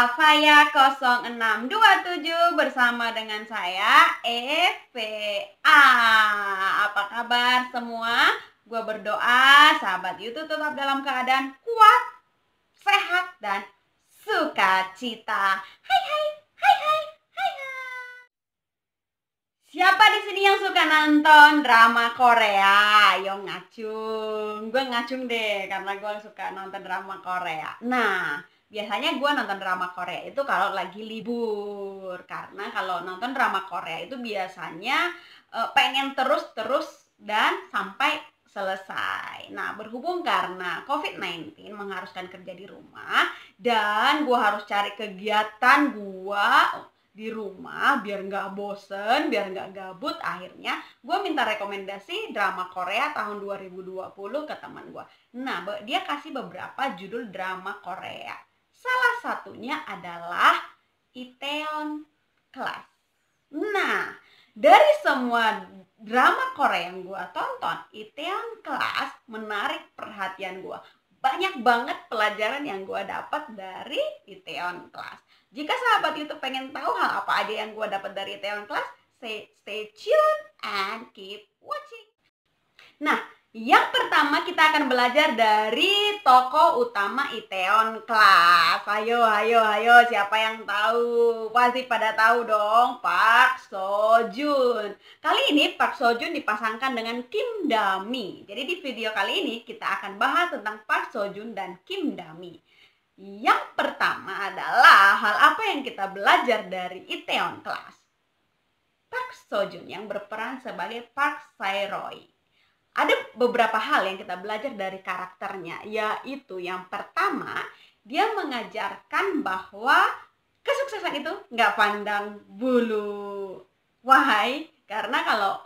Avaya 0627 bersama dengan saya EVA. Apa kabar semua? Gue berdoa sahabat YouTube tetap dalam keadaan kuat, sehat, dan sukacita. Hai hai, hai hai, hai hai. Siapa di sini yang suka nonton drama Korea? Ayo ngacung. Gue ngacung deh karena gue suka nonton drama Korea. Nah, biasanya gue nonton drama Korea itu kalau lagi libur. Karena kalau nonton drama Korea itu biasanya pengen terus-terus dan sampai selesai. Nah, berhubung karena COVID-19 mengharuskan kerja di rumah dan gue harus cari kegiatan gue di rumah biar nggak bosen, biar nggak gabut, akhirnya gue minta rekomendasi drama Korea tahun 2020 ke teman gue. Nah, dia kasih beberapa judul drama Korea. Salah satunya adalah Itaewon Class. Nah, dari semua drama Korea yang gue tonton, Itaewon Class menarik perhatian gue. Banyak banget pelajaran yang gue dapat dari Itaewon Class. Jika sahabat YouTube pengen tahu hal apa aja yang gue dapat dari Itaewon Class, stay tuned and keep watching. Nah, yang pertama kita akan belajar dari tokoh utama Itaewon Class. Ayo, siapa yang tahu? Pasti pada tahu dong, Park Seo Joon. Kali ini Park Seo Joon dipasangkan dengan Kim Da-mi. Jadi di video kali ini kita akan bahas tentang Park Seo Joon dan Kim Da-mi. Yang pertama adalah hal apa yang kita belajar dari Itaewon Class. Park Seo Joon yang berperan sebagai Park Sae-roy. Ada beberapa hal yang kita belajar dari karakternya, yaitu yang pertama, dia mengajarkan bahwa kesuksesan itu nggak pandang bulu. Why? Karena kalau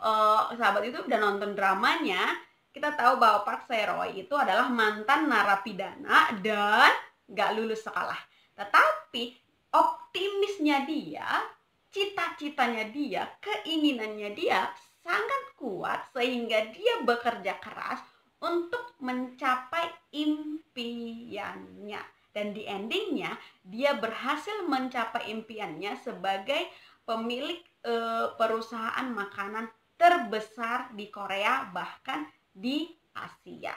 sahabat itu udah nonton dramanya, kita tahu bahwa Park Sae-roy itu adalah mantan narapidana dan nggak lulus sekolah. Tetapi optimisnya dia, cita-citanya dia, keinginannya dia sangat kuat sehingga dia bekerja keras untuk mencapai impiannya. Dan di endingnya dia berhasil mencapai impiannya sebagai pemilik perusahaan makanan terbesar di Korea, bahkan di Asia.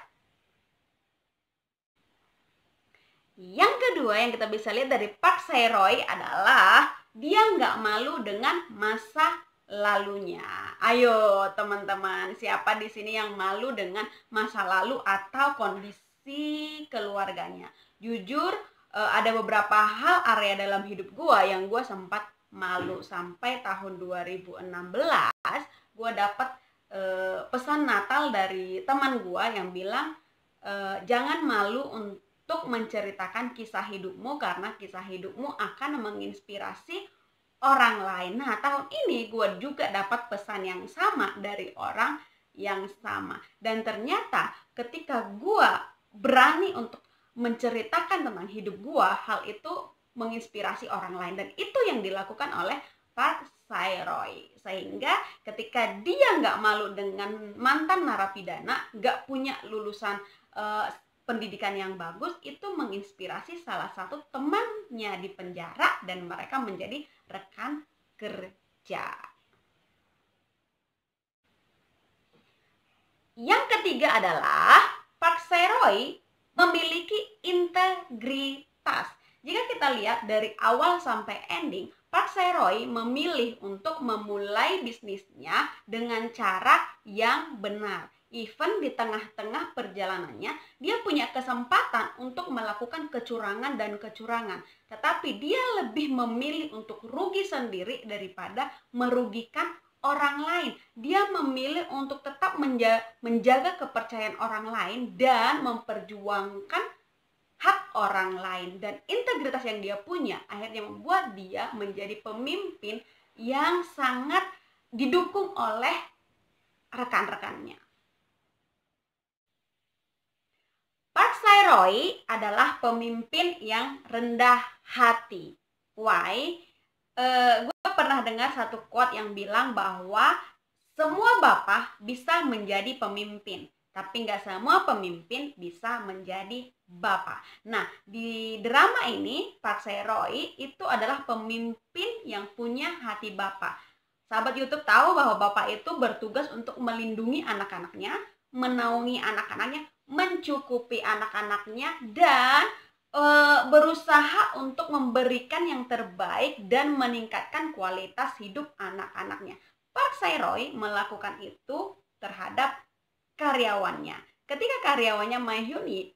Yang kedua yang kita bisa lihat dari Park Sae-roy adalah dia nggak malu dengan masa lalunya. Ayo teman-teman, siapa di sini yang malu dengan masa lalu atau kondisi keluarganya? Jujur, ada beberapa hal area dalam hidup gua yang gua sempat malu. Sampai tahun 2016 gua dapat pesan Natal dari teman gua yang bilang jangan malu untuk menceritakan kisah hidupmu karena kisah hidupmu akan menginspirasi orang lain. Nah, tahun ini gue juga dapat pesan yang sama dari orang yang sama. Dan ternyata ketika gue berani untuk menceritakan tentang hidup gue, hal itu menginspirasi orang lain. Dan itu yang dilakukan oleh Park Sae-roy. Sehingga ketika dia nggak malu dengan mantan narapidana, nggak punya lulusan pendidikan yang bagus, itu menginspirasi salah satu temannya di penjara dan mereka menjadi rekan kerja. Yang ketiga adalah Park Sae-roy memiliki integritas. Jika kita lihat dari awal sampai ending, Park Sae-roy memilih untuk memulai bisnisnya dengan cara yang benar. Even di tengah-tengah perjalanannya, dia punya kesempatan untuk melakukan kecurangan dan kecurangan. Tetapi dia lebih memilih untuk rugi sendiri daripada merugikan orang lain. Dia memilih untuk tetap menjaga kepercayaan orang lain dan memperjuangkan hak orang lain. Dan integritas yang dia punya akhirnya membuat dia menjadi pemimpin yang sangat didukung oleh rekan-rekannya. Park Sae-roy adalah pemimpin yang rendah hati. Why? Gue pernah dengar satu quote yang bilang bahwa semua bapak bisa menjadi pemimpin, Tapi nggak semua pemimpin bisa menjadi bapak. Nah, di drama ini Park Se-roy itu adalah pemimpin yang punya hati bapak. Sahabat YouTube tahu bahwa bapak itu bertugas untuk melindungi anak-anaknya, menaungi anak-anaknya, mencukupi anak-anaknya, dan berusaha untuk memberikan yang terbaik dan meningkatkan kualitas hidup anak-anaknya. Park Se-roy melakukan itu terhadap karyawannya. Ketika karyawannya Ma Hyun-hee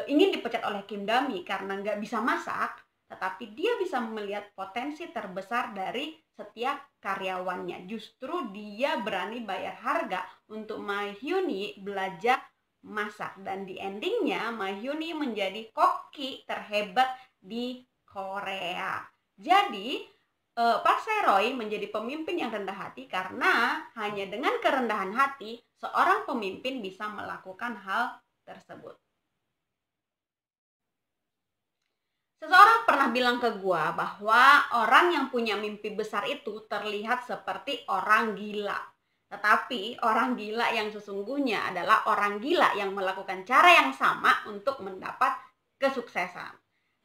ingin dipecat oleh Kim Da-mi karena nggak bisa masak, tetapi dia bisa melihat potensi terbesar dari setiap karyawannya. Justru dia berani bayar harga untuk Ma Hyun-hee belajar masak, dan di endingnya Ma Hyun-hee menjadi koki terhebat di Korea. Jadi Park Se-roy menjadi pemimpin yang rendah hati karena hanya dengan kerendahan hati seorang pemimpin bisa melakukan hal tersebut. Seseorang pernah bilang ke gua bahwa orang yang punya mimpi besar itu terlihat seperti orang gila. Tetapi orang gila yang sesungguhnya adalah orang gila yang melakukan cara yang sama untuk mendapat kesuksesan.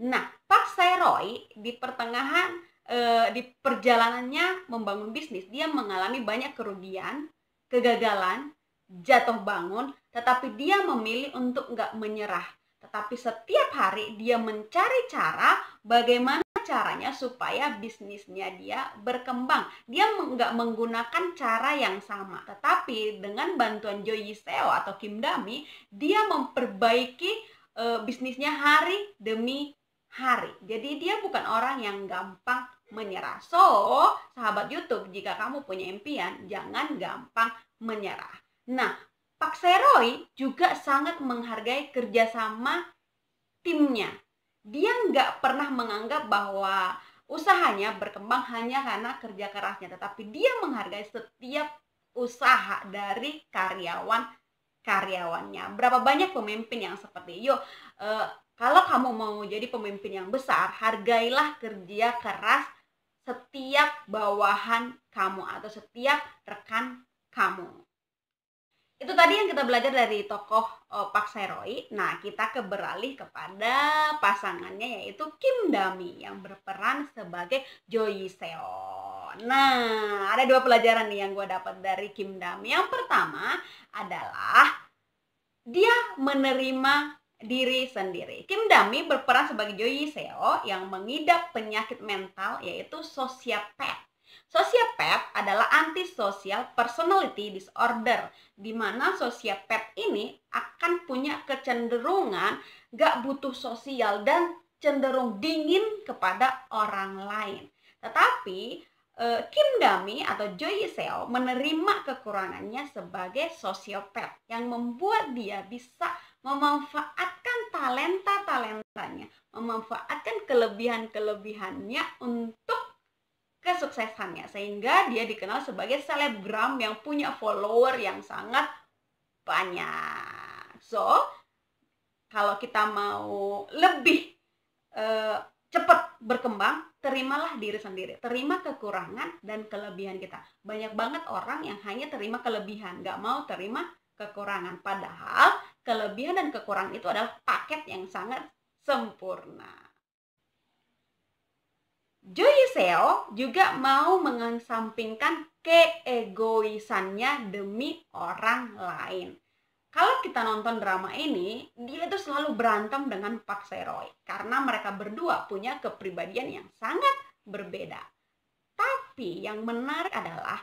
Nah, Park Se-roy di di perjalanannya membangun bisnis, dia mengalami banyak kerugian, kegagalan, jatuh bangun, tetapi dia memilih untuk nggak menyerah. Tetapi setiap hari dia mencari cara bagaimana caranya supaya bisnisnya dia berkembang. Dia nggak menggunakan cara yang sama, tetapi dengan bantuan Jo Yi-seo atau Kim Da-mi, dia memperbaiki bisnisnya hari demi hari. Jadi dia bukan orang yang gampang menyerah. So, sahabat YouTube, jika kamu punya impian, jangan gampang menyerah. Nah, Park Se-roy juga sangat menghargai kerjasama timnya. Dia nggak pernah menganggap bahwa usahanya berkembang hanya karena kerja kerasnya, tetapi dia menghargai setiap usaha dari karyawannya. Berapa banyak pemimpin yang seperti kalau kamu mau jadi pemimpin yang besar, hargailah kerja keras setiap bawahan kamu atau setiap rekan kamu. Itu tadi yang kita belajar dari tokoh Park Se-roy. Nah, kita beralih kepada pasangannya yaitu Kim Da-mi yang berperan sebagai Jo Yi-seo. Nah, ada 2 pelajaran nih yang gue dapat dari Kim Da-mi. Yang pertama adalah dia menerima diri sendiri. Kim Da-mi berperan sebagai Jo Yi-seo yang mengidap penyakit mental yaitu sociopath. Sociopath adalah antisocial personality disorder, di mana sociopath ini akan punya kecenderungan gak butuh sosial dan cenderung dingin kepada orang lain. Tetapi Kim Da-mi atau Jo Yi-seo menerima kekurangannya sebagai sosiopat yang membuat dia bisa memanfaatkan talenta-talentanya, memanfaatkan kelebihan-kelebihannya untuk kesuksesannya, sehingga dia dikenal sebagai selebgram yang punya follower yang sangat banyak. So, kalau kita mau lebih cepat berkembang, terimalah diri sendiri, terima kekurangan dan kelebihan kita. Banyak banget orang yang hanya terima kelebihan, gak mau terima kekurangan. Padahal kelebihan dan kekurangan itu adalah paket yang sangat sempurna. Jo Yi-seo juga mau mengesampingkan keegoisannya demi orang lain. Kalau kita nonton drama ini, dia itu selalu berantem dengan Park Se-roy karena mereka berdua punya kepribadian yang sangat berbeda. Tapi yang menarik adalah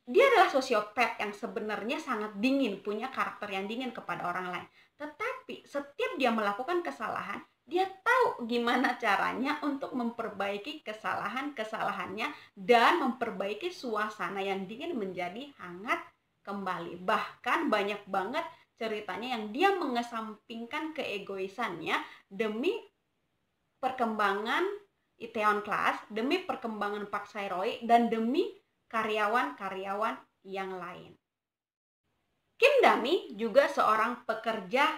dia adalah sosiopat yang sebenarnya sangat dingin, punya karakter yang dingin kepada orang lain. Tetapi setiap dia melakukan kesalahan, dia tahu gimana caranya untuk memperbaiki kesalahan-kesalahannya dan memperbaiki suasana yang dingin menjadi hangat kembali. Bahkan banyak banget ceritanya yang dia mengesampingkan keegoisannya demi perkembangan Itaewon Class, demi perkembangan Park Se-roy, dan demi karyawan-karyawan yang lain. Kim Da-mi juga seorang pekerja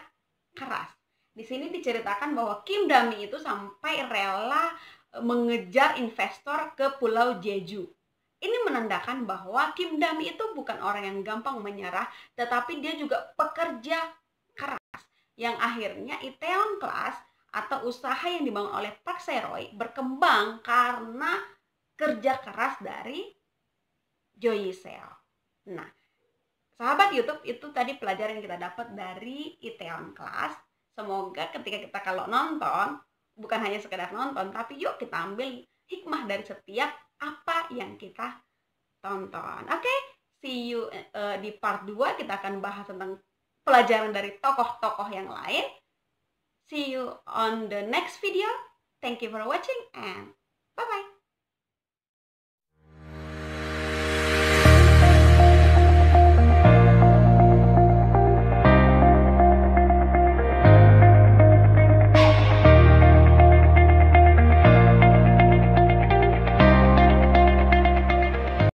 keras. Di sini diceritakan bahwa Kim Da-mi itu sampai rela mengejar investor ke Pulau Jeju. Ini menandakan bahwa Kim Dami itu bukan orang yang gampang menyerah, tetapi dia juga pekerja keras. Yang akhirnya Itaewon Class atau usaha yang dibangun oleh Park Se-roy berkembang karena kerja keras dari Jo Yi-seo. Nah, sahabat YouTube, itu tadi pelajaran yang kita dapat dari Itaewon Class. Semoga ketika kita kalau nonton, bukan hanya sekedar nonton, tapi yuk kita ambil hikmah dari setiap apa yang kita tonton. Oke, see you di part 2. Kita akan bahas tentang pelajaran dari tokoh-tokoh yang lain. See you on the next video. Thank you for watching and bye-bye.